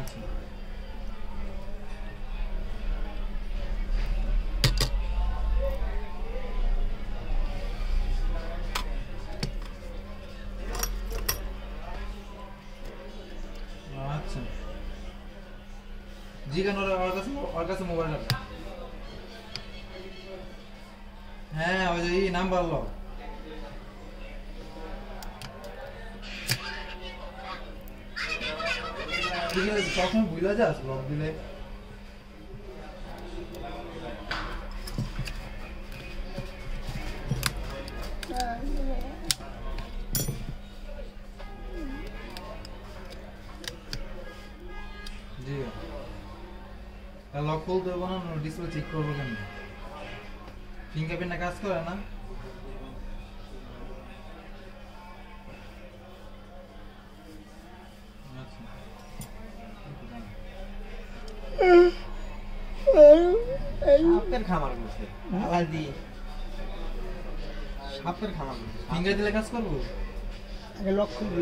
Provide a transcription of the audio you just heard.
আচ্ছা আচ্ছা জি কেন ওর কাছে মোবাইল আছে হ্যাঁ ওই যে এই নাম্বার লো ঠিক আছে সবসময় ভুলে যাস লক দিলে জি লক খুলতে হবে না ডিসপ্লে চেক করবো কেন ফিঙ্গারপ্রিন্টটা কাজ করে না সাপের খামার করছে আলাদি সাপের খামার করছে ফিঙ্গার দিলে কাজ করবো আগে লক খুলবি